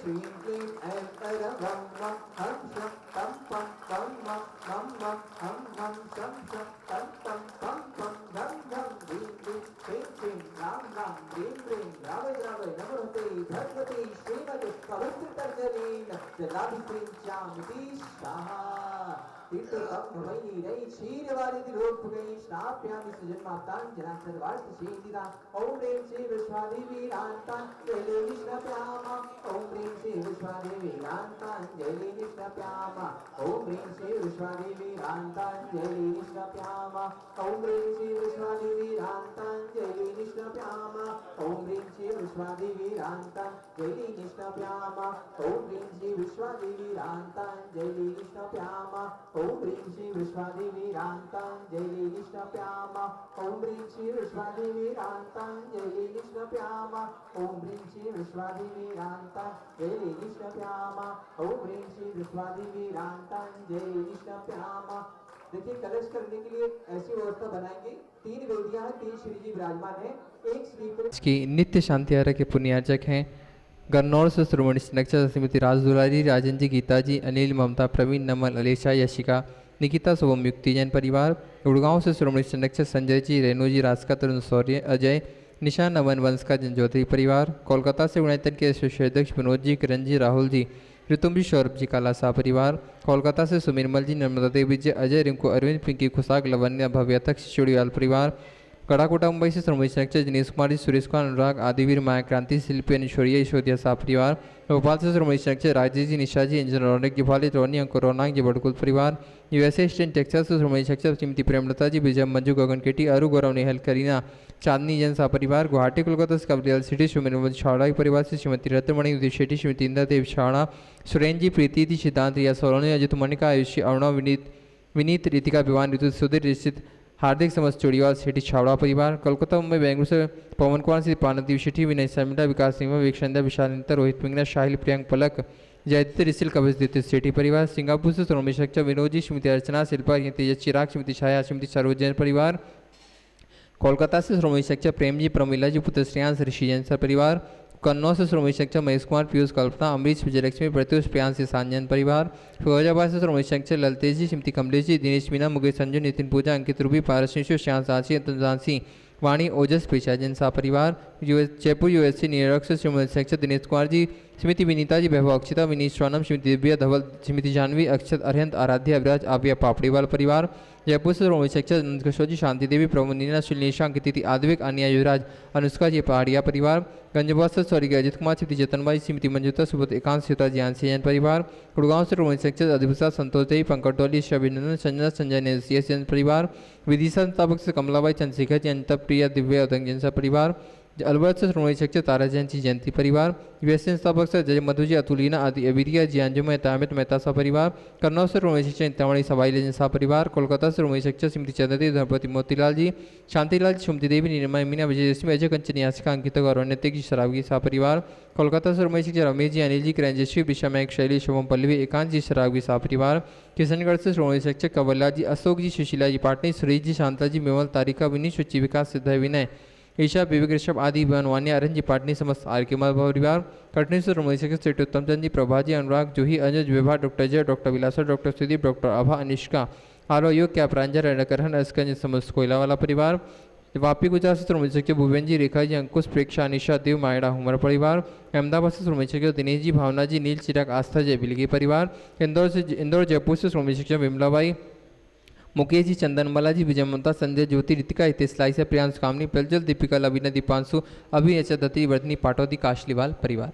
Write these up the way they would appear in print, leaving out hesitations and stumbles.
श्रीं क्लीं ऐं ऐं वं वं हं शं तं पं तं मं मं मं हं हं शं शं तं तं पं पं घं घं ह्रीं क्लीं श्रीं क्लीं रां रां ह्रीं ह्रीं रावै रावै नमोते भगवती श्रीमते पवित्रतर्जनीं जलाभिषेच्यामिति स्वाहा तीर्थकमयी क्षीरवारिधि रोगभुगै स्नाप्यामि सुजन्माप्तां जनां सर्वार्थसिद्धिदां ॐ ह्रीं श्री विश्वादेवीरान्ताञ्जलिं निष्णाप्यामः ॐ ह्रीं श्री विश्वादेवीरान्ताञ्जलिं निष्णाप्यामः ॐ ह्रीं श्री विश्वादेवीरान्ताञ्जलिं निष्णाप्यामः ॐ ह्रीं श्री विश्वादेवीरान्ताञ्जलिं निष्णाप्यामः ॐ ह्रीं श्री विश्वादेवीरान्ताञ्जलिं निष्णाप्यामः ॐ ह्रीं श्री विश्वादेवीरान्ताञ्जलिं निष्णाप्यामः ॐ ह्रीं श्री विश्वादेवीरान्ताञ्जलिं निष्णाप्यामः ॐ ह्रीं श्री विश्वादेवीरान्ताञ्जलिं निष्णाप्यामः ॐ ह्रीं श्री विश्वादेवीरान्ताञ्जलिं निष्णाप्यामः ॐ ह्रीं श्री विश्वादेवीरान्ताञ्जलिं निष्णाप्यामः। देखिए कलश करने के लिए ऐसी व्यवस्था बनाएंगे। 3 वेदियां हैं, 3 श्री जी विराजमान है। एक श्री की नित्य शांति आरा के पुण्यार्चक हैं गन्नौर से श्रोमणी नक्षत्र श्रीमती राजदुलारी, राजन जी, गीता जी, अनिल, ममता, प्रवीण, नमल, अलेशा, यशिका, निकिता, शुभम, युक्ति जैन परिवार। गुड़गांव से श्रोमणी नक्षत्र संजय जी, रेणु जी, रास्का, तरुण, शौर्य, अजय, निशा, नमन, वंश का जनज्योति परिवार। कोलकाता से उड़ाइतन के अध्यक्ष विनोद जी, किरण जी, राहुल जी, ऋतुम्बी, सौरभ जी, काला शाह परिवार। कोलकाता से सुमिरमल जी, नर्मदा देवी जी, अजय, रिंकू, अरविंद, पिंकी, खुशाक, लवन्या, भव्यतक, चुड़ीवाल परिवार। कड़ाकोटा मुंबई से श्रोमणी नक्षत्र दिनेश कुमार जी, सुरेश कुमार, अनुराग, आदिवीर, माया क्रांति, शिल्पी, ऐश्वर्या, यशोदिया शाह परिवार। भोपाल से श्रोमणी नक्षत्र राजेश जी, निशा जी, एंजल, रौनक जी, भाली, रोनी, अंकुर, रौनक जी, बड़कुल परिवार। यूएसए ईस्टर्न टेक्सास से श्रोमणी नक्षत्र श्रीमती प्रेमलता जी, विजय, मंजू, गगन केटी, अरु, गौरव, नेहल, करीना, चांदनी जैन शाह परिवार। गुवाहाटी कोलकाता से कवरियाल सिटी श्रीमती छाड़ा परिवार से श्रीमती रत्नमणि, उदित शेट्टी, श्रीमती इंदा देव छाड़ा, सुरेन जी, प्रीति जी, सिद्धांत, रिया सोलोनी, अजित मणिका, आयुषी, अरुणा, विनीत, रितिका, विवान, ऋतु, सुधीर, रिश्चित, हार्दिक समस्त चोड़ीवाल, शेट्टी, छावड़ा परिवार। कोलकाता, मुंबई, बेंगलुरु से पवन कुमार से पानदीप शेट्टी, विनय शर्मिला, विकास सिंह, विवेक, विशाल, रोहित मिंगना, शाहिल, प्रियंक, पलक, जयदीप, रिसिल, कवचदीप, शेट्टी परिवार। सिंगापुर से श्रोमणी नक्षत्र विनोद जी, श्रीमती अर्चना, शिल्पा, तेजस, चिराग, श्रीमती छाया, श्रीमती सरोज जैन परिवार। कोलकाता से श्रोमणी नक्षत्र प्रेम जी, प्रमिला जी, पुत्र श्रेयांश, ऋषि जैन सर परिवार। कन्नौज से श्रोमणी नक्षत्र महेश कुमार, पीयूष, कल्पना, अमरीश, विजयलक्ष्मी, प्रत्युष, प्रियांश, सांजन परिवार। फिरोजाबाद से श्रोमणी नक्षत्र ललतेज जी, श्रीमती कमलेश जी, दिनेश मीना, मुकेश, संजू, नितिन, पूजा, अंकित, रूबी, पारस, श्याम, सांसी, अतुल, झांसी, वाणी, ओजस, पेशा जैन शाह परिवार। जयपुर यूएससी न्यूयॉर्क से श्रोमणी नक्षत्र दिनेश कुमार जी, श्रीमती विनीता जी, वैभव, अक्षिता, विनीत, सोनम, श्रीमती दिव्या, धवल, श्रीमती जानवी, अक्षत, अरहंत, आराध्या, अविराज, आविया, पापड़ीवाल परिवार। जयपुर से श्रोमणी नक्षत्र नंदकिशोर जी, शांति देवी, प्रभु, नीना, सुनीशा, अंकिति, आद्विक, आनिया, युवराज, अनुष्का जी, पहाड़िया परिवार। गंजबाद से स्वर्गीय अजित कुमार, श्रीमती जतनबाई, श्रीमती मंजुता, सुबोध, एकांश, सीता, ज्ञानसी जैन परिवार। गुड़गांव से श्रोमणी नक्षत्र अधिभूषा, संतोष देवी, पंकज डोली, शबिनंदन, संजना, संजय ने जैन परिवार। विदिशा मुताबिक से कमलाबाई, चंद्रशेखर जी, अनिता, प्रिया, दिव्या, उदंग जैन परिवार। अलवर से श्रोमणी नक्षत्र तारा जैन जी, जयंती परिवार। यूएसएन स्थापक से जय मधु जी, अतुलीना, आदि, अविरिया जी, अंजुम, तामित, मेहता सा परिवार। कन्नौज से श्रोमणी नक्षत्र इंतवाणी, सवाई लेजन सा परिवार। कोलकाता से श्रोमणी नक्षत्र श्रीमती चंद्रदेवी, धनपति, मोतीलाल जी, शांतिलाल, सुमति देवी, नीरमा, मीना, विजयलक्ष्मी, अजय, कंचन, यासिका, अंकिता, गौरव, नैतिक जी, शराबगी सा परिवार। कोलकाता से श्रोमणी नक्षत्र रमेश जी, अनिल जी, क्रंजश्री, विषा, मैक, शैली, शुभम, पल्लवी, एकांत जी, शराबगी सा परिवार। किशनगढ़ से श्रोमणी नक्षत्र कवल्ला जी, अशोक जी, सुशीला जी, पाटनी, सुरेश जी, शांता जी, मेवल, तारिका, विनीत, सुचि, विकास, सिद्धा, विनय, ईशा, विवेक, ऋषभ, आदि, बनवानिया, अरन जी, पाटनी, समस्त आर के परिवार। कटनी से श्रोमणी नक्षत्र उत्तम चंद जी, प्रभा जी, अनुराग, जूही, अजय, विभा, डॉक्टर जय, डॉक्टर विलासा, डॉक्टर सुदीप, डॉक्टर आभा, अनिष्का, आरो योग, क्या प्रांजल, रणकरण, अस्कंज, समस्त कोयला वाला परिवार। वापी गुजरात से श्रोमणी नक्षत्र भुवन जी, रेखा जी, अंकुश, प्रेक्षा, निशा, देव, मायड़ा, हुमर परिवार। अहमदाबाद से श्रोमणी नक्षत्र दिनेश जी, भावना जी, नील, चिराग, आस्था, जय, बिलगी परिवार। इंदौर जयपुर से श्रोमणी नक्षत्र विमलाबाई, मुकेश जी, चंदनमाला जी, विजय, ममता, संजय, ज्योति, रितिका, हितेश, लाइसा, प्रियांश, कामनी, प्रज्वल, दीपिका, लवीना, दीपांशु, अभि, अचल, दत्ती, वर्धनी, पाटौदी, काशलीवाल परिवार।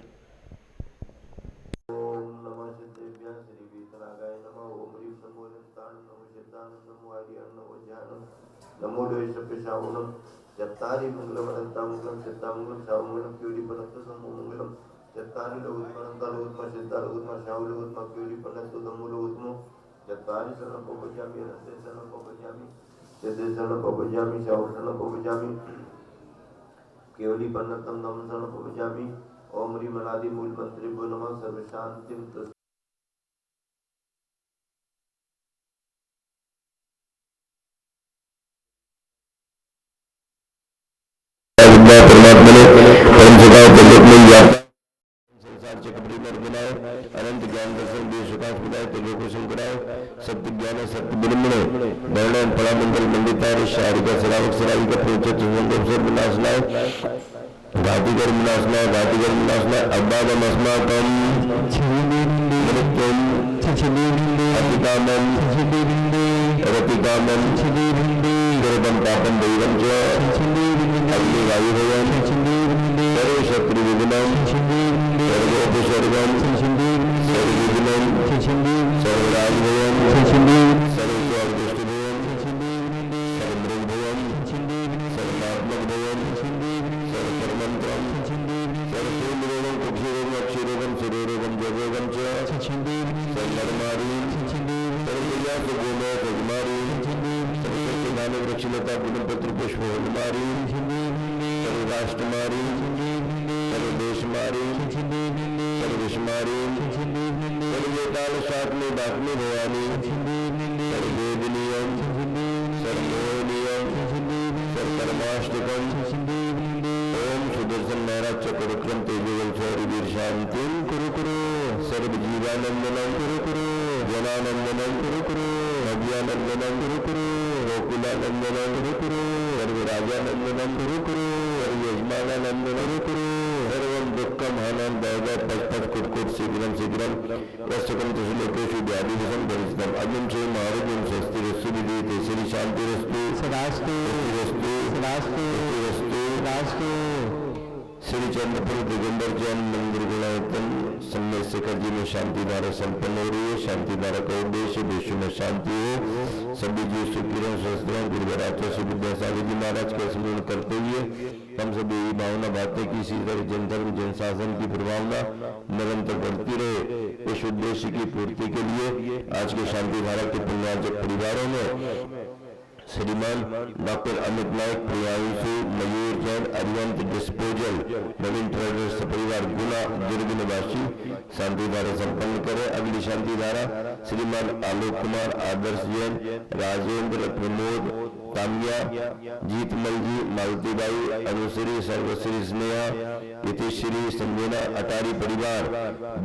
चत्तारि शरणं प्रपद्यामि रस्ते शरणं प्रपद्यामि यदि शरणं प्रपद्यामि शाव शरणं प्रपद्यामि केवली पन्नतम नम शरणं प्रपद्यामि ओम ह्रीं अनादि मूल मंत्रेभ्यो नमः सर्व शांतिं परमात्मा ने परम सदा जगत में व्याप्त संसार चक्र पर बनाए अनंत ज्ञान दर्शन देश विकास बुलाए त्रिलोक शंकराय सत्य ज्ञान सत्य ब्रह्मणे वर्णन फलामंडल मंडितार शारिका सरावक सराविका प्रोचत संगम विनाशनाय घातिकर विनाशनाय घातिकर विनाशनाय अब्बादम अस्माकम मृत्युम अतिकामम रतिकामम गर्भम पापम दैवम च अग्नि वायु भयम सर्व शत्रु विघ्नम सर्वोपसर्गम सर्वविघ्नम सर्वराज भयम सर्वदुष्ट भयम सर्वमृग भयम सर्वात्मक भयम सर्वमंत्रम सर्वसूर्यरोगम कुक्षरोगम अक्षरोगम शिरोरोगम जगोगम च सर्वधर्मारी सर्वया सुगोमय भगमारी सर्वनाम वृक्षलता गुणपत्र पुष्प हनुमारी सर्वराष्ट्रमारी सर्वदेशमारी सर्वविश्वमारी सर्वताल सातमी बातमी भवानी सर्ववेदनीयम सर्वमोहनीयम सर्वकर्माष्टकम ओम सुदर्शन महाराज चक्रक्रम तेजोगल शौर्य वीर शांति कुरु कुरु सर्व जीवानंदनम कुरु कुरु जनानंदनम कुरु कुरु अभ्यानंदनम कुरु कुरु गोकुलानंदनम कुरु कुरु सर्वराजानंदनम कुरु कुरु सर्वयजमानानंदनम कुरु कुरु सर्वं दुःखम हनन दैव पचपच कुटकुट शीघ्रम शीघ्रम यस्तकम तुषलोकेषु व्याधिवशं परिचितम अजम से महाराजम स्वस्ति रस्तु विदिते श्री शांति रस्तु सदास्तु रस्तु सदास्तु रस्तु सदास्तु श्री चंद्रपुर दिगंबर जैन मंदिर गुणायतन सम्मेद शिखर जी में शांति धारा संपन्न हो रही है। शांति धारा का उद्देश्य विश्व में शांति हो, सभी जीव सुखी स्वस्थ गुरुवरात्व से विद्यासागर जी महाराज का स्मरण करते हुए हम सभी भावना बातें की इसी तरह जनधर्म जन शासन की प्रभावना निरंतर बढ़ती रहे। इस उद्देश्य की पूर्ति के लिए आज के शांति धारा के पुण्यार्जक परिवारों में श्रीमान डॉक्टर अमित नायक प्रियांशु मयूर जैन अरियंत डिस्पोजल नवीन ट्रेडर्स परिवार गुना दुर्ग निवासी शांति धारा संपन्न करे। अगली शांति धारा श्रीमान आलोक कुमार आदर्श जैन राजेंद्र प्रमोद काम्या जीतमल जी मालतीबाई अनुश्री सर्वश्री स्नेहा यतिश्री संजना अटारी परिवार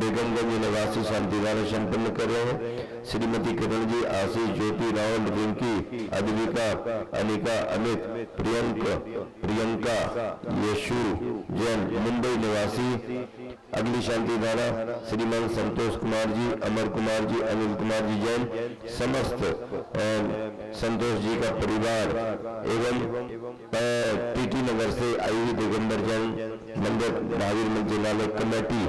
बेगमगंज निवासी शांति धारा संपन्न कर रहे हैं। श्रीमती किरण जी आशीष ज्योति राहुल रिंकी अद्विका अनिका अमित प्रियंका यशु जैन मुंबई निवासी। अगली शांति धारा श्रीमान संतोष कुमार जी अमर कुमार जी अनिल कुमार जी जैन समस्त संतोष जी का परिवार एवं टीटी नगर से आई हुई दिगंबर जैन मंदिर महावीर मंदिरालय कमेटी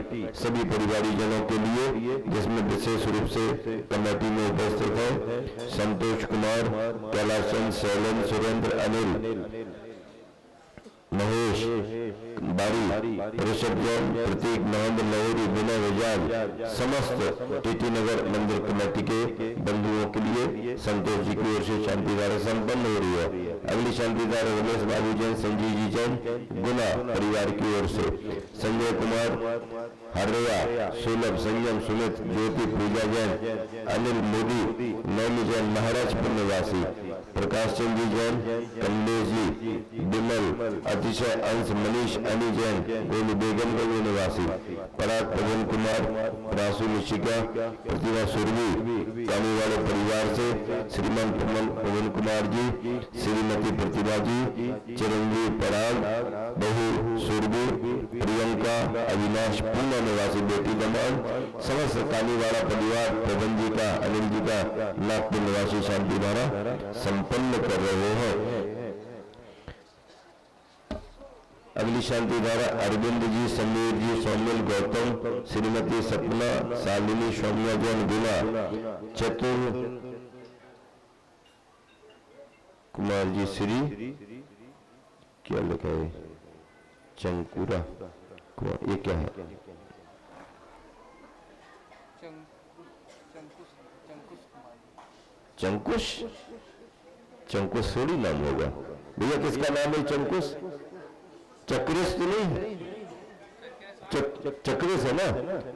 सभी परिवारी जनों के लिए, जिसमें विशेष रूप से कमेटी में उपस्थित है संतोष कुमार कैलाश चंद शैलन सुरेंद्र अनिल महेश बारी ऋषभ जैन प्रतीक नवंद लहरी विनय विजाज समस्त टीटी नगर मंदिर कमेटी के बंधुओं के लिए संतोष जी की ओर से शांति धारा संपन्न हो रही है। अगली शांति धारा रमेश बाबू जैन संजीव जी जैन गुना परिवार की ओर से संजय कुमार हरिया सुलभ संयम सुमित ज्योति पूजा जैन अनिल मोदी नैनी जैन महाराजपुर निवासी प्रकाश चंद जी जैन कमलेश जी विमल अतिशय अंश मनीष अली जैन गोलू बेगमगंज निवासी पराग पवन कुमार रासु निशिका प्रतिभा सुरभि कामी वाले परिवार से श्रीमान पवन कुमार जी श्रीमती प्रतिभा जी चिरंजीव पराग बहु सुरभि प्रियंका अविनाश पूना निवासी बेटी दमान समस्त कालीवाड़ा परिवार पवन जी का अनिल जी का नागपुर निवासी शांति धारा संपन्न कर रहे हैं। अगली शांति धारा अरविंद जी समीर जी सौमिल गौतम श्रीमती सपना शालिनी सौम्या जैन गुना चतुर कुमार जी श्री क्या लिखा है चंकुरा कुमार, ये क्या है चंकुश चंकुश थोड़ी नाम होगा भैया, किसका नाम है चंकुश? चक्रेश तो नहीं, चक्रेश है ना,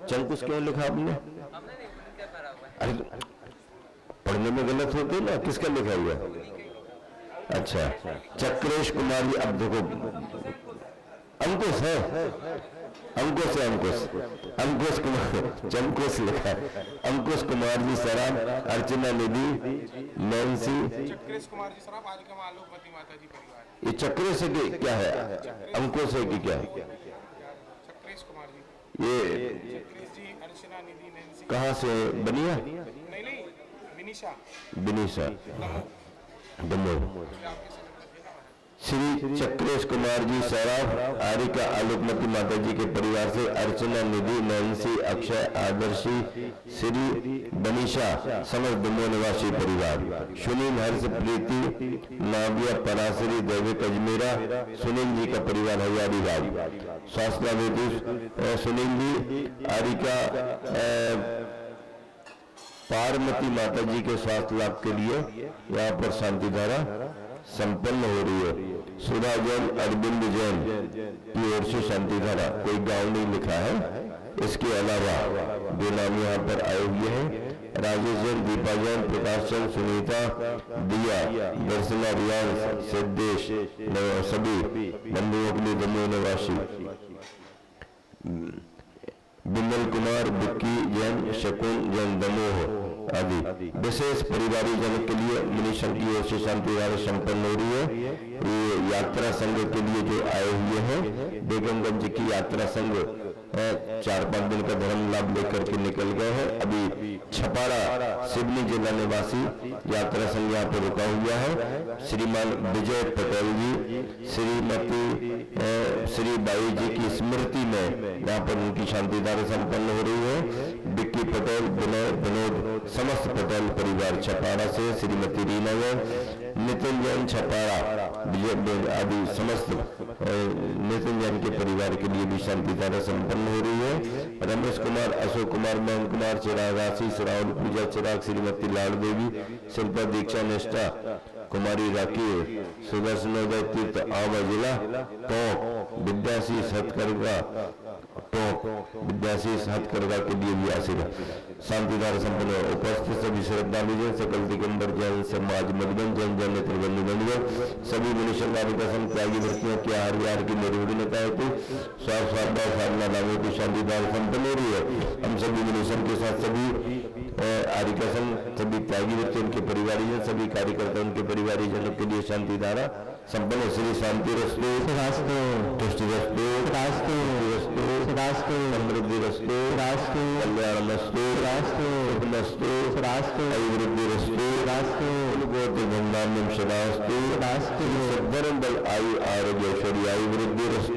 चंकुश क्यों लिखा आपने? अरे पढ़ने में गलत होते ना, किसका लिखा हुआ? अच्छा चक्रेश कुमार जी, अब देखो अंकुश है, अंकुश है, अंकुश कुमार, चमकुश लिखा है। अंकुश कुमार जी सराफ, अर्चना निधि, नैन्सी, चक्रेश कुमार जी सराफ, आलिका आलोकमती माता जी परिवार। ये चक्र से क्या है? अंकुश है कि क्या है? चक्रेश कुमार जी, ये चक्रेश जी, अर्चना निधि, नैन्सी। कहाँ से? बनिया? नहीं, विनीशा, बिनीशा, दमोह। श्री चक्रेश कुमार जी सराफ, आरिका आलोकमती माता जी के परिवार से अर्चना निधि, नैन्सी, अक्षय, आदर्शी, श्री बनीशा, समस्त दमोह निवासी परिवार। सुनील, हर्ष, प्रीति, नाविया, पराशरी, दैविक, अजमेरा, सुनील जी का परिवार हजारीबाग। स्वास्थ्य सुनील जी, आरिका पार्वती माता जी के स्वास्थ्य लाभ के लिए यहाँ पर शांति धारा संपन्न हो रही है। सुधा जैन, अरविंद जैन की ओर से शांति धारा, कोई गांव नहीं लिखा है। इसके अलावा दो नाम यहाँ पर आए हुए हैं, राजेश जैन, दीपा जैन, प्रकाश चंद, सुनीता, दिया, दर्शना, रियांश, सिद्धेश, सभी बंधुओं के लिए दमोह निवासी। बिमल कुमार, बिक्की जैन, शकुन जैन, दमोह आदि विशेष परिवारी जनों के लिए मिनिशन की ओर से शांति धारा संपन्न हो रही है। ये यात्रा संघ के लिए जो आए हुए हैं, बेगमगंज की यात्रा संघ 4-5 दिन का धर्म लाभ लेकर के निकल गए हैं। अभी छपाड़ा सिवनी जिला निवासी यात्रा संघ यहाँ पर रुका हुआ है। श्रीमान विजय पटेल जी, श्रीमती श्री बाई जी की स्मृति में यहाँ पर उनकी शांति धारा संपन्न हो रही है। विक्की पटेल, विनय, विनोद, समस्त पटेल परिवार छपाड़ा से, श्रीमती रीना जैन, नितिन जैन छपाड़ा, विजय आदि समस्त नितिन जैन के परिवार के लिए भी शांति धारा संपन्न हो रही है। रमेश कुमार, अशोक कुमार, मोहन कुमार, चिराग, आशीष, राहुल, पूजा, चिराग, श्रीमती लाल देवी, शिल्पा, दीक्षा, निष्ठा, कुमारी राकी, सुदर्शनोदय तीर्थ, आवा जिला टोंक, विद्याशीष हथकरघा टोंक, विद्याशीष हथकरघा के लिए भी आशीर्वाद शांति धारा संपन्न हो। उपस्थित सभी श्रद्धालु जैन, सकल दिगंबर जैन समाज मधुबन जैन, जैन नेत्रबंधु बंधुओं, सभी मनुष्य का संग त्यागी वृत्तियों की आहार की निर्विघ्नता हेतु स्वास्थ्य साधना लाभों की शांति धारा संपन्न हो रही है। हम सभी मनुष्य के साथ सभी आरिका संघ, सभी त्यागी व्यक्ति, उनके परिवारी जन, सभी कार्यकर्ता, उनके परिवारी जनों के लिए शांति धारा संपन्न। श्री शांति रस्तु, तुष्टि रस्तु, समृद्धि रस्तु, कल्याण मस्तु, सुखमस्तु, अभिवृद्धि रस्तु, उलगोत्र धन्धान्यम सदास्तु, सद्धर्म बल आयु आरोग्य ऐश्वर्य अभिवृद्धि रस्तु।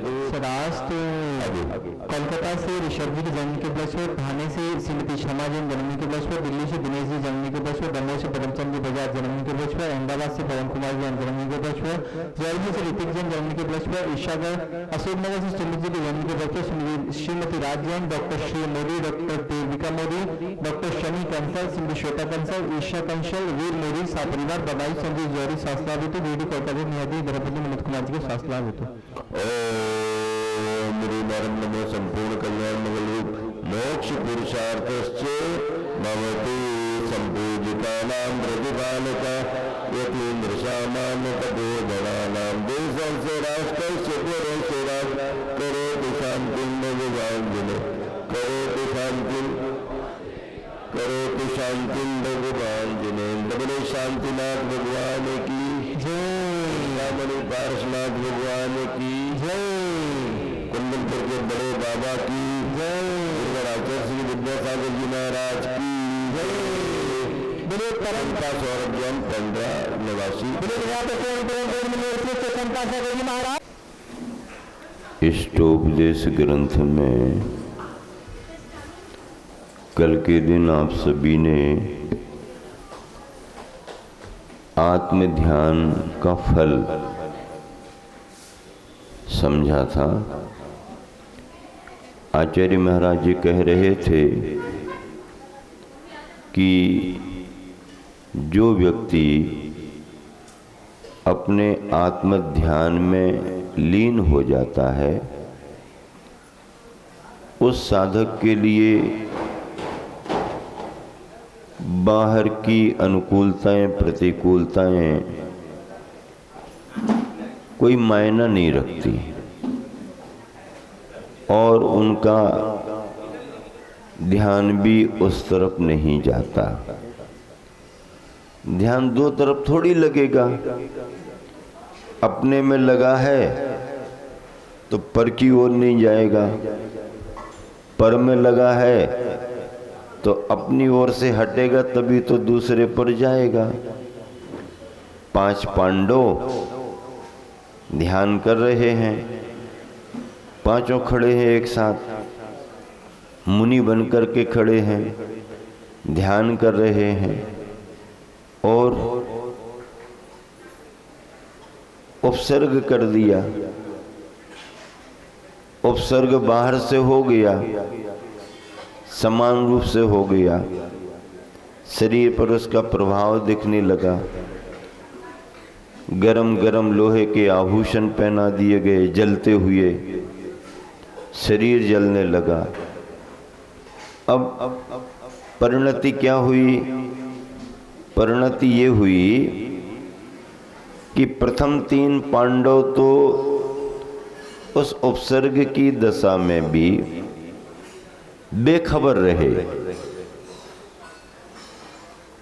कोलकाता से ऋषभ जी के जन्म के उपलक्ष्य पर, थाने से श्रीमती क्षमा जैन जन्मदिन के उपलक्ष्य पर, दिल्ली से दिनेश जी जन्मदिन के उपलक्ष्य पर, दमोह से परमचंद जी बजाज जन्मदिन के उपलक्ष्य पर, अहमदाबाद से पवन कुमार जी जन्मदिन के उपलक्ष्य पर, जयपुर से ऋतिक जैन जन्मदिन के उपलक्ष्य पर, ईशागढ़ अशोकनगर से सुमित जी के जन्मदिन के उपलक्ष्य पर, Shrimati Raj Jain, doctor Shri Modi, doctor Devika Modi, doctor Shani Kansal, Shrimati Shweta Kansal, Isha Kansal, Veer Modi सापरिवार, बदाई संजय जौहरी शास्त्र हेतु, बीडी कोलकाता न्यायाधीश द्रौपदी मनोज कुमार जी के शास्त्र लाभ हेतु। नमो संपूर्ण कल्याण मंगल रूप मोक्ष पुरुषार्थश्च भवति संपूजितानां प्रतिपालका यतीन्द्र सामान्य तपोधनानां देशस्य राष्ट्रस्य पुरस्य करोतु शान्तिं भगवान् करोतु शान्तिं भगवान् जिनेन्द्र शांतिनाथ भगवान की जय, पार्श्वनाथ भगवान की जय, कुंदनपुर के बड़े बाबा की जय, आचार्य श्री विद्यासागर जी महाराज की जय, बड़े परमता सौरभ जैन पंद्रा निवासी इष्टोपदेश ग्रंथ में कल के दिन आप सभी ने आत्म ध्यान का फल समझा था। आचार्य महाराज जी कह रहे थे कि जो व्यक्ति अपने आत्म ध्यान में लीन हो जाता है, उस साधक के लिए बाहर की अनुकूलताएं प्रतिकूलताएं कोई मायना नहीं रखती, और उनका ध्यान भी उस तरफ नहीं जाता। ध्यान दो तरफ थोड़ी लगेगा। अपने में लगा है तो पर की ओर नहीं जाएगा, पर में लगा है तो अपनी ओर से हटेगा तभी तो दूसरे पर जाएगा। 5 पांडव ध्यान कर रहे हैं, पांचों खड़े हैं एक साथ, मुनि बनकर के खड़े हैं, ध्यान कर रहे हैं और उपसर्ग कर दिया। उपसर्ग बाहर से हो गया, समान रूप से हो गया, शरीर पर उसका प्रभाव दिखने लगा। गरम गरम लोहे के आभूषण पहना दिए गए, जलते हुए शरीर जलने लगा। अब परिणति क्या हुई? परिणति ये हुई कि प्रथम 3 पांडव तो उस उपसर्ग की दशा में भी बेखबर रहे।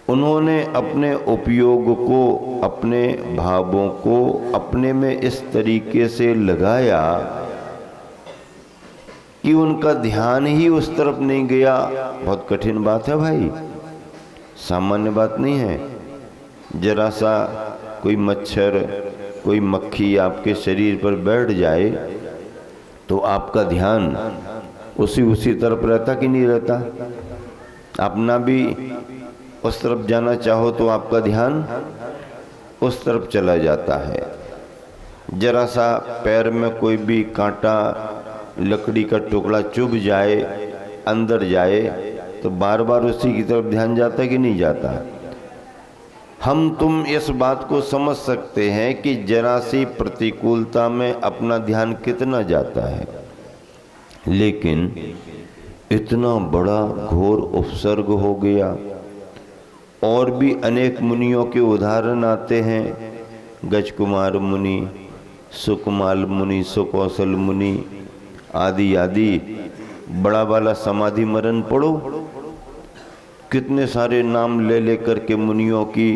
उन्होंने अपने उपयोग को, अपने भावों को अपने में इस तरीके से लगाया कि उनका ध्यान ही उस तरफ नहीं गया। बहुत कठिन बात है भाई, सामान्य बात नहीं है। जरा सा कोई मच्छर, कोई मक्खी आपके शरीर पर बैठ जाए तो आपका ध्यान उसी तरफ रहता कि नहीं रहता? अपना भी उस तरफ जाना चाहो तो आपका ध्यान उस तरफ चला जाता है। जरा सा पैर में कोई भी कांटा, लकड़ी का टुकड़ा चुभ जाए, अंदर जाए तो बार बार उसी की तरफ ध्यान जाता है कि नहीं जाता? हम तुम इस बात को समझ सकते हैं कि जरा सी प्रतिकूलता में अपना ध्यान कितना जाता है, लेकिन इतना बड़ा घोर उपसर्ग हो गया। और भी अनेक मुनियों के उदाहरण आते हैं। गजकुमार मुनि, सुकुमाल मुनि, सुकौशल मुनि आदि आदि। बड़ा वाला समाधि मरण पढ़ो, कितने सारे नाम ले करके मुनियों की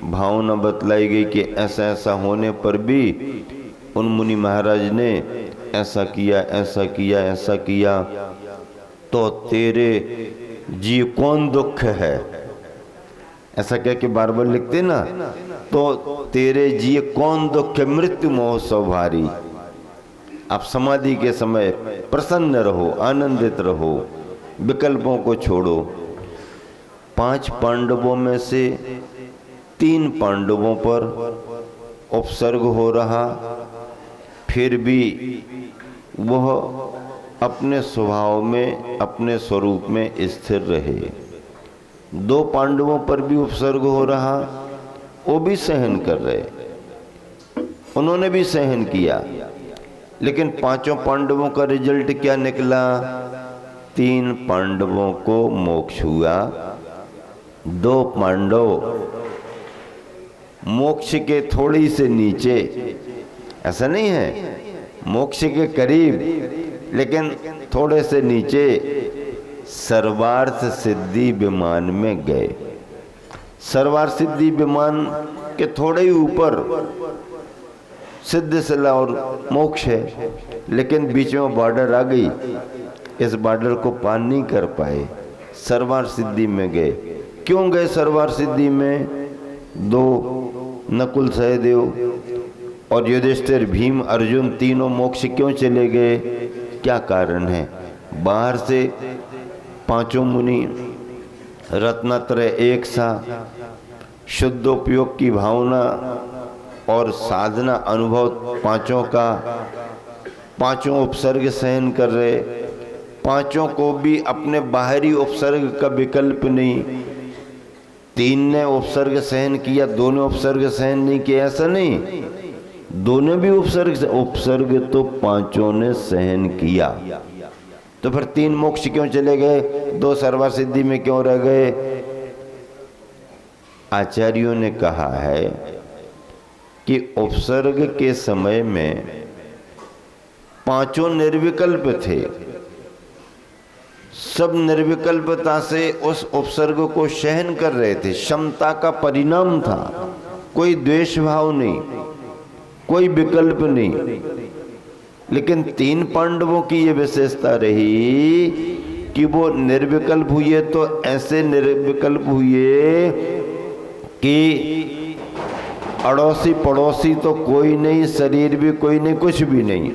भावना बतलाई गई कि ऐसा ऐसा होने पर भी उन मुनि महाराज ने ऐसा किया, ऐसा किया, ऐसा किया। तो तेरे जी कौन दुख है, ऐसा कह के बार बार लिखते ना, तो तेरे जी कौन दुख है, मृत्यु महोत्सव भारी। आप समाधि के समय प्रसन्न रहो, आनंदित रहो, विकल्पों को छोड़ो। 5 पांडवों में से 3 पांडवों पर उपसर्ग हो रहा, फिर भी वह अपने स्वभाव में, अपने स्वरूप में स्थिर रहे। 2 पांडवों पर भी उपसर्ग हो रहा, वो भी सहन कर रहे, उन्होंने भी सहन किया। लेकिन 5 पांडवों का रिजल्ट क्या निकला? 3 पांडवों को मोक्ष हुआ, 2 पांडव मोक्ष के थोड़ी से नीचे, ऐसा नहीं है मोक्ष के करीब, लेकिन थोड़े से नीचे सर्वार्थ सिद्धि विमान में गए। सर्वार्थ सिद्धि विमान के थोड़े ही ऊपर सिद्ध सिला और मोक्ष है, लेकिन बीच में बॉर्डर आ गई, इस बॉर्डर को पार नहीं कर पाए, सर्वार्थ सिद्धि में गए। क्यों गए सर्वार्थ सिद्धि में? 2 नकुल सहदेव और युधिष्ठिर, भीम, अर्जुन तीनों मोक्ष क्यों चले गए? क्या कारण है? बाहर से 5 मुनि रत्नत्रय एक सा, शुद्ध उपयोग की भावना और साधना अनुभव 5 का, 5 उपसर्ग सहन कर रहे, 5 को भी अपने बाहरी उपसर्ग का विकल्प नहीं। 3 ने उपसर्ग सहन किया, 2 ने उपसर्ग सहन नहीं किया, ऐसा नहीं, दोनों भी उपसर्ग तो 5 ने सहन किया। तो फिर 3 मोक्ष क्यों चले गए, 2 सर्वार्थ सिद्धि में क्यों रह गए? आचार्यों ने कहा है कि उपसर्ग के समय में पांचों निर्विकल्प थे, सब निर्विकल्पता से उस उपसर्ग को सहन कर रहे थे, क्षमता का परिणाम था, कोई द्वेष भाव नहीं, कोई विकल्प नहीं। लेकिन 3 पांडवों की ये विशेषता रही कि वो निर्विकल्प हुए तो ऐसे निर्विकल्प हुए कि अड़ोसी पड़ोसी तो कोई नहीं, शरीर भी कोई नहीं, कुछ भी नहीं,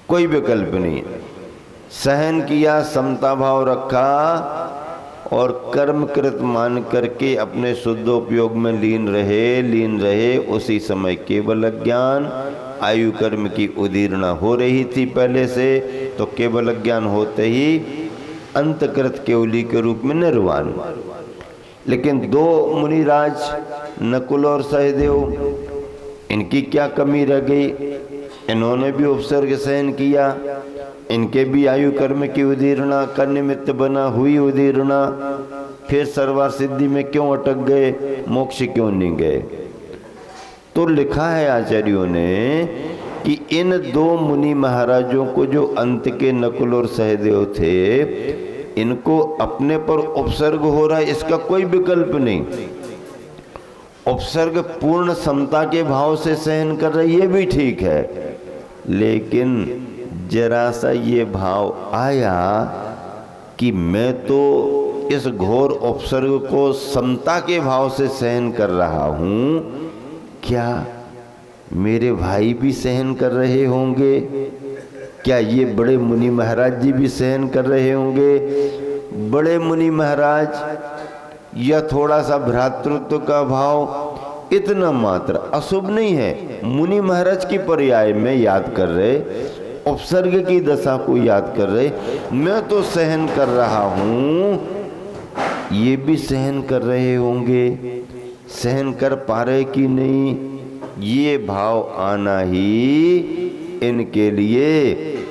कोई विकल्प नहीं। सहन किया, समता भाव रखा और कर्मकृत मान करके अपने शुद्धोपयोग में लीन रहे। उसी समय केवल अज्ञान, आयु कर्म की उदीर्णा हो रही थी पहले से, तो केवल अज्ञान होते ही अंतकृत केवली के रूप में निर्वाण। लेकिन 2 मुनिराज नकुल और सहदेव, इनकी क्या कमी रह गई? इन्होंने भी उपसर्ग सहन किया, इनके भी आयु कर्म की उदीर्णा का निमित्त बना हुई उदीर्णा, फिर सर्वार सिद्धि में क्यों अटक गए, मोक्ष क्यों नहीं गए? तो लिखा है आचार्यों ने कि इन 2 मुनि महाराजों को, जो अंत के नकुल और सहदेव थे, इनको अपने पर उपसर्ग हो रहा है, इसका कोई विकल्प नहीं। उपसर्ग पूर्ण समता के भाव से सहन कर रही है, भी ठीक है, लेकिन जरा सा ये भाव आया कि मैं तो इस घोर उपसर्ग को समता के भाव से सहन कर रहा हूं, क्या मेरे भाई भी सहन कर रहे होंगे? क्या ये बड़े मुनि महाराज जी भी सहन कर रहे होंगे? बड़े मुनि महाराज या थोड़ा सा भ्रातृत्व का भाव, इतना मात्र अशुभ नहीं है। मुनि महाराज की पर्याय में याद कर रहे, उपसर्ग की दशा को याद कर रहे, मैं तो सहन कर रहा हूं, ये भी सहन कर रहे होंगे, सहन कर पा रहे कि नहीं, ये भाव आना ही इनके लिए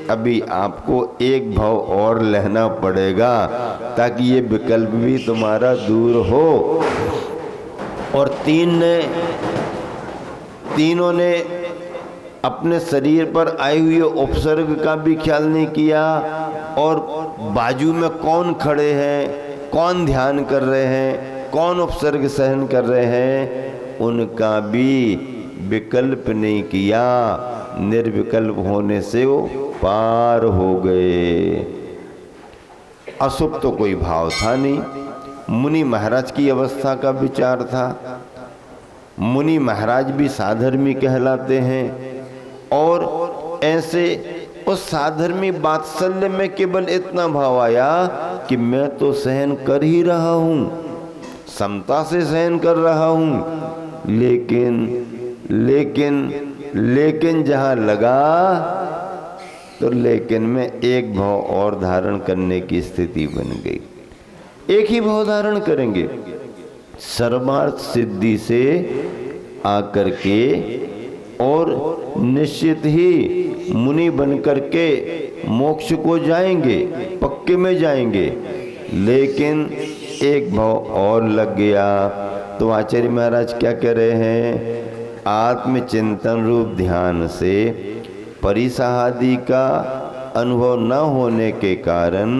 अभी आपको एक भाव और लेना पड़ेगा, ताकि ये विकल्प भी तुम्हारा दूर हो। और तीनों ने अपने शरीर पर आए हुए उपसर्ग का भी ख्याल नहीं किया, और बाजू में कौन खड़े हैं, कौन ध्यान कर रहे हैं, कौन उपसर्ग सहन कर रहे हैं, उनका भी विकल्प नहीं किया। निर्विकल्प होने से वो पार हो गए। अशुभ तो कोई भाव था नहीं। मुनि महाराज की अवस्था का विचार था। मुनि महाराज भी साधर्मी कहलाते हैं, और ऐसे उस साधर्मी वात्सल्य में केवल इतना भाव आया कि मैं तो सहन कर ही रहा हूँ, समता से सहन कर रहा हूँ, लेकिन जहाँ लगा तो लेकिन में एक भाव और धारण करने की स्थिति बन गई। एक ही भाव धारण करेंगे, सर्वार्थ सिद्धि से आकर के, और निश्चित ही मुनि बनकर के मोक्ष को जाएंगे, पक्के में जाएंगे, लेकिन एक भाव और लग गया। तो आचार्य महाराज क्या कह रहे हैं? आत्मचिंतन रूप ध्यान से परिसाहादि का अनुभव न होने के कारण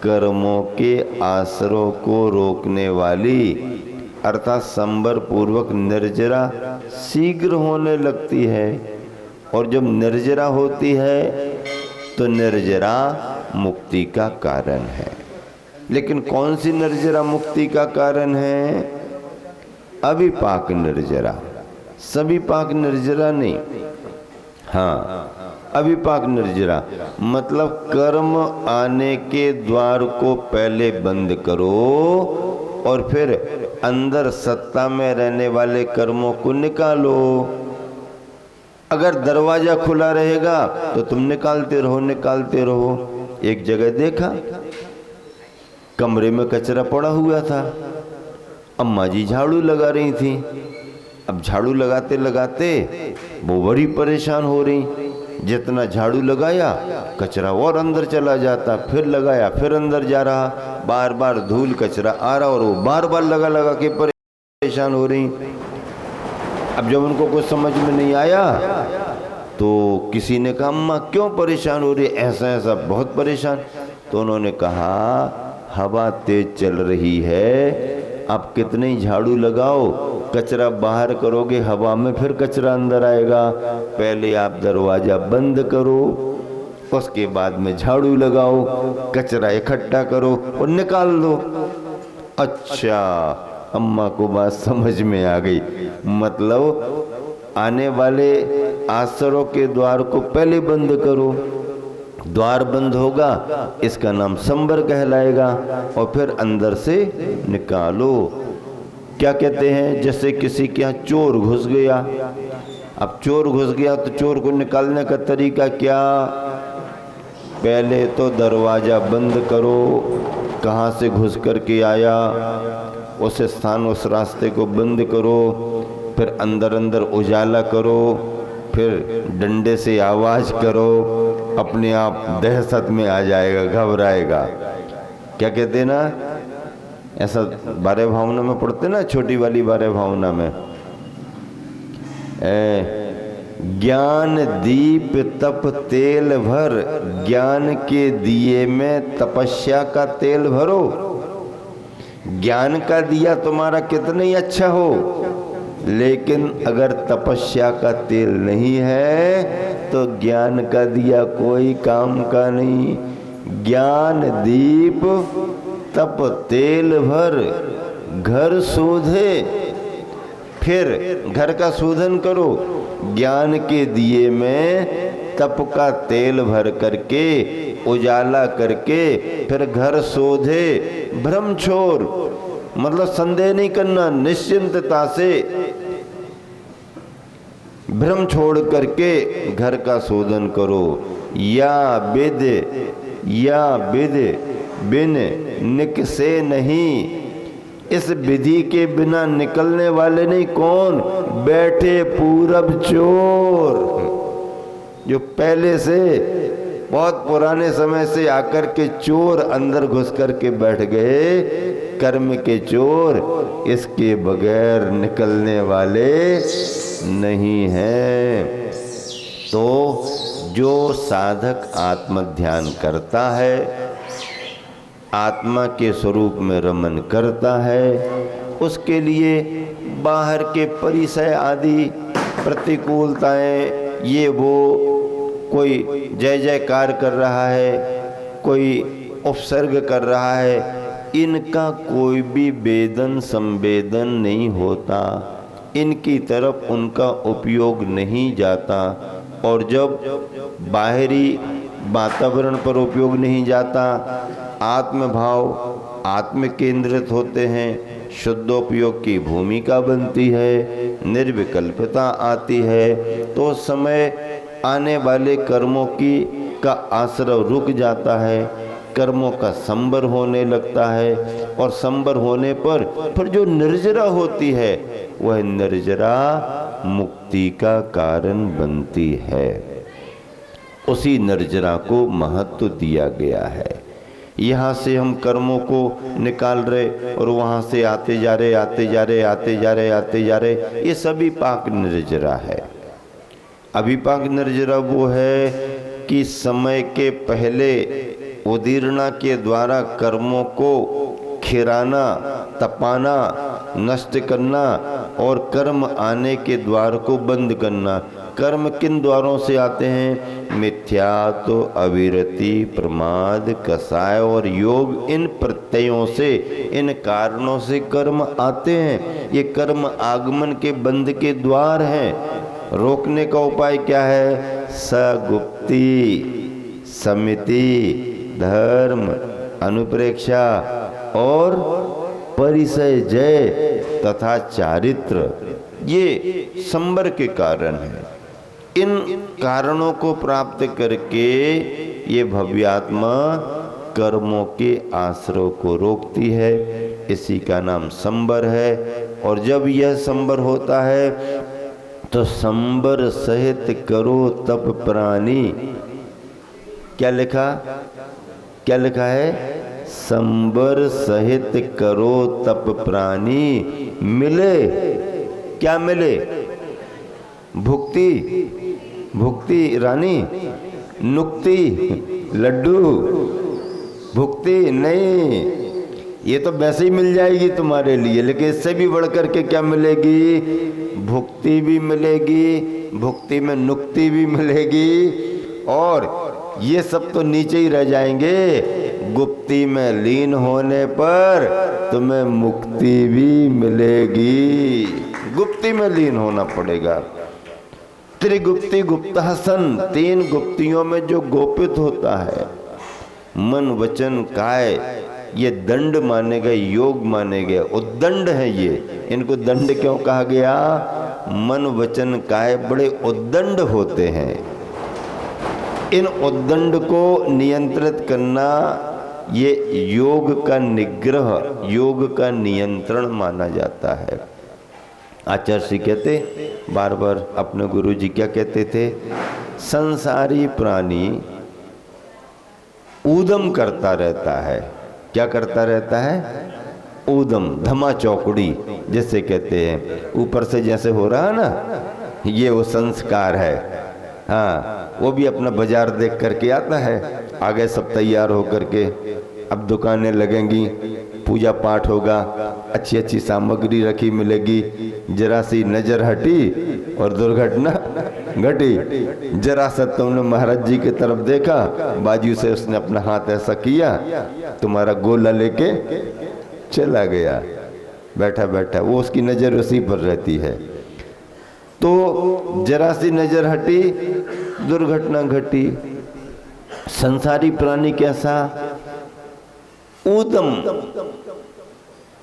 कर्मों के आश्रयों को रोकने वाली अर्थात संबर पूर्वक निर्जरा शीघ्र होने लगती है। और जब निर्जरा होती है तो निर्जरा मुक्ति का कारण है। लेकिन कौन सी निर्जरा मुक्ति का कारण है? अविपाक निर्जरा, सभी पाक निर्जरा नहीं। हाँ, अविपाक निर्जरा मतलब कर्म आने के द्वार को पहले बंद करो और फिर अंदर सत्ता में रहने वाले कर्मों को निकालो। अगर दरवाजा खुला रहेगा तो तुम निकालते रहो। एक जगह देखा, कमरे में कचरा पड़ा हुआ था, अम्मा जी झाड़ू लगा रही थी। अब झाड़ू लगाते लगाते वो बड़ी परेशान हो रही, जितना झाड़ू लगाया कचरा और अंदर चला जाता, फिर लगाया फिर अंदर जा रहा, बार बार धूल कचरा आ रहा और वो बार बार लगा के परेशान हो रही। अब जब उनको कुछ समझ में नहीं आया तो किसी ने कहा अम्मा क्यों परेशान हो रही, ऐसा ऐसा बहुत परेशान। तो उन्होंने कहा हवा तेज चल रही है, आप कितने ही झाड़ू लगाओ, कचरा बाहर करोगे हवा में, फिर कचरा अंदर आएगा। पहले आप दरवाज़ा बंद करो, उसके बाद में झाड़ू लगाओ, कचरा इकट्ठा करो और निकाल दो। अच्छा, अम्मा को बात समझ में आ गई। मतलब आने वाले आसरों के द्वार को पहले बंद करो, द्वार बंद होगा इसका नाम संबर कहलाएगा, और फिर अंदर से निकालो। क्या कहते हैं, जैसे किसी के यहाँ चोर घुस गया, अब चोर घुस गया तो चोर को निकालने का तरीका क्या, पहले तो दरवाज़ा बंद करो, कहाँ से घुस कर के आया उस स्थान उस रास्ते को बंद करो, फिर अंदर अंदर उजाला करो, फिर डंडे से आवाज़ करो, अपने आप दहशत में आ जाएगा, घबराएगा। क्या कहते हैं ना, ऐसा बारह भावना में पढ़ते ना, छोटी वाली बारह भावना में, ज्ञान दीप तप तेल भर, ज्ञान के दिए में तपस्या का तेल भरो। ज्ञान का दिया तुम्हारा कितना ही अच्छा हो, लेकिन अगर तपस्या का तेल नहीं है तो ज्ञान का दिया कोई काम का नहीं। ज्ञान दीप तप तेल भर, घर शोधे, फिर घर का शोधन करो, ज्ञान के दिए में तप का तेल भर करके उजाला करके फिर घर शोधे, भ्रम छोड़, मतलब संदेह नहीं करना, निश्चिंतता से भ्रम छोड़ करके घर का शोधन करो। या विद बिन निकसे नहीं, इस विधि के बिना निकलने वाले नहीं। कौन? बैठे पूरब चोर, जो पहले से बहुत पुराने समय से आकर के चोर अंदर घुस कर के बैठ गए, कर्म के चोर, इसके बगैर निकलने वाले नहीं हैं। तो जो साधक आत्मध्यान करता है, आत्मा के स्वरूप में रमन करता है, उसके लिए बाहर के परिसय आदि प्रतिकूलताएं, ये वो, कोई जय जयकार कर रहा है, कोई उपसर्ग कर रहा है, इनका कोई भी वेदन संवेदन नहीं होता, इनकी तरफ उनका उपयोग नहीं जाता। और जब बाहरी वातावरण पर उपयोग नहीं जाता, आत्मभाव आत्म केंद्रित होते हैं, शुद्धोपयोग की भूमिका बनती है, निर्विकल्पता आती है, तो समय आने वाले कर्मों का आश्रव रुक जाता है, कर्मों का संबर होने लगता है, और संबर होने पर फिर जो निर्जरा होती है वह निर्जरा मुक्ति का कारण बनती है। उसी निर्जरा को महत्व दिया गया है। यहाँ से हम कर्मों को निकाल रहे और वहाँ से आते जा रहे, ये सभी पाक निर्जरा है। अभिपाक निर्जरा वो है कि समय के पहले उदीर्णा के द्वारा कर्मों को खिराना, तपाना, नष्ट करना और कर्म आने के द्वार को बंद करना। कर्म किन द्वारों से आते हैं? मिथ्या, तो अविरति, प्रमाद, कसाय और योग, इन प्रत्ययों से, इन कारणों से कर्म आते हैं। ये कर्म आगमन के बंद के द्वार हैं। रोकने का उपाय क्या है? सगुप्ति, समिति, धर्म, अनुप्रेक्षा और परिसय जय तथा चारित्र, ये संबर के कारण है। इन कारणों को प्राप्त करके ये भव्यात्मा कर्मों के आश्रय को रोकती है, इसी का नाम संबर है। और जब यह संबर होता है तो संबर सहित करो तप प्राणी। क्या लिखा है? संबर सहित करो तप प्राणी, मिले क्या? मिले भुक्ति, भुक्ति रानी, नुक्ति लड्डू, भुक्ति नहीं, ये तो वैसे ही मिल जाएगी तुम्हारे लिए, लेकिन इससे भी बढ़कर के क्या मिलेगी? भुक्ति भी मिलेगी, भुक्ति में नुक्ति भी मिलेगी, और ये सब तो नीचे ही रह जाएंगे। गुप्ति में लीन होने पर तुम्हें मुक्ति भी मिलेगी। गुप्ति में लीन होना पड़ेगा। त्रिगुप्ति गुप्ता सन, 3 गुप्तियों में जो गोपित होता है, मन वचन काय, ये दंड माने गए, योग माने गए, उद्दंड है ये। इनको दंड क्यों कहा गया? मन वचन काय बड़े उद्दंड होते हैं। इन उद्दंड को नियंत्रित करना ये योग का निग्रह, योग का नियंत्रण माना जाता है। आचार्य जी कहते बार बार, अपने गुरु जी क्या कहते थे? संसारी प्राणी ऊदम करता रहता है। क्या करता रहता है? ऊदम, धमा चौकड़ी जैसे कहते हैं, ऊपर से जैसे हो रहा है ना, ये वो संस्कार है। हाँ, वो भी अपना बाजार देख करके आता है, आगे सब तैयार हो करके, अब दुकानें लगेंगी, पूजा पाठ होगा, अच्छी अच्छी सामग्री रखी मिलेगी, जरा सी नजर हटी और दुर्घटना घटी। जरा सा तुमने महाराज जी की तरफ देखा, बाजू से उसने अपना हाथ ऐसा किया, तुम्हारा गोला लेके चला गया, बैठा बैठा, वो उसकी नजर उसी पर रहती है। तो जरा सी नजर हटी, दुर्घटना घटी। संसारी प्राणी कैसा? ऊदम,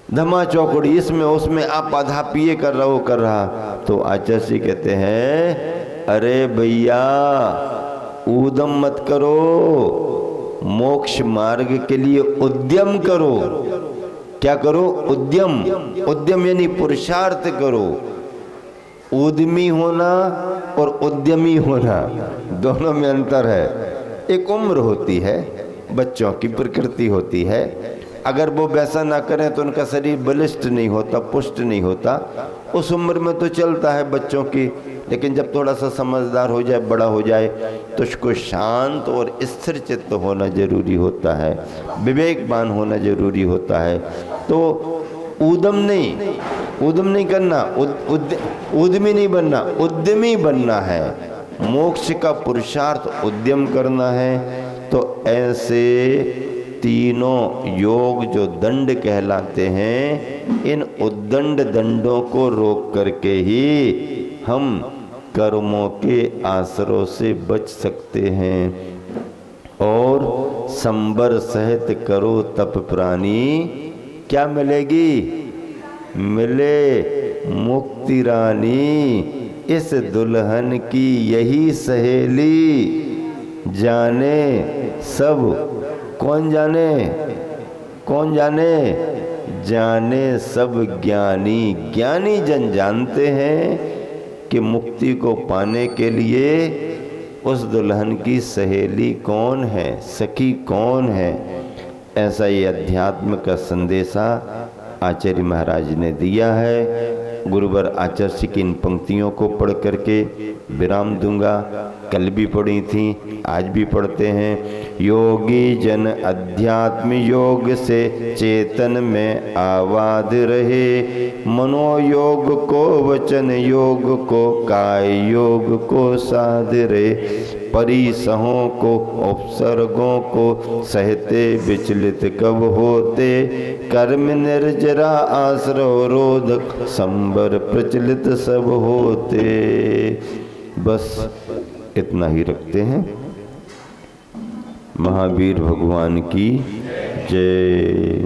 धमा चौकड़ी, इसमें उसमें आप आधा पिए कर रहा। तो आचार्य जी कहते हैं, अरे भैया ऊदम मत करो, मोक्ष मार्ग के लिए उद्यम करो। क्या करो? उद्यम। उद्यम यानी पुरुषार्थ करो। उद्यमी होना और उद्यमी होना दोनों में अंतर है। एक उम्र होती है, बच्चों की प्रकृति होती है, अगर वो वैसा ना करें तो उनका शरीर बलिष्ठ नहीं होता, पुष्ट नहीं होता। उस उम्र में तो चलता है बच्चों की, लेकिन जब थोड़ा सा समझदार हो जाए, बड़ा हो जाए, तो उसको शांत और स्थिर चित्त होना जरूरी होता है, विवेकवान होना जरूरी होता है। तो उद्यम नहीं करना, उद्यमी नहीं बनना, उद्यमी बनना है। मोक्ष का पुरुषार्थ उद्यम करना है। तो ऐसे तीनों योग जो दंड कहलाते हैं, इन उद्दंड दंडों को रोक करके ही हम कर्मों के आसरों से बच सकते हैं। और संबर सहित करो तप प्राणी, क्या मिलेगी? मिले मुक्ति रानी। इस दुल्हन की यही सहेली, जाने सब। कौन जाने? कौन जाने? जाने सब ज्ञानी। ज्ञानी जन जानते हैं कि मुक्ति को पाने के लिए उस दुल्हन की सहेली कौन है, सखी कौन है। ऐसा ये अध्यात्म का संदेशा आचार्य महाराज ने दिया है। गुरुवर आचार्य जी की इन पंक्तियों को पढ़ करके विराम दूंगा। कल भी पढ़ी थी, आज भी पढ़ते हैं। योगी जन अध्यात्म योग से चेतन में आबाद रहे, मनोयोग को, वचन योग को, काय योग को साध रहे। परिसहों को, उपसर्गों को सहते विचलित कब होते, कर्म निर्जरा आश्रय रोधक संबर प्रचलित सब होते। बस इतना ही रखते हैं। महावीर भगवान की जय।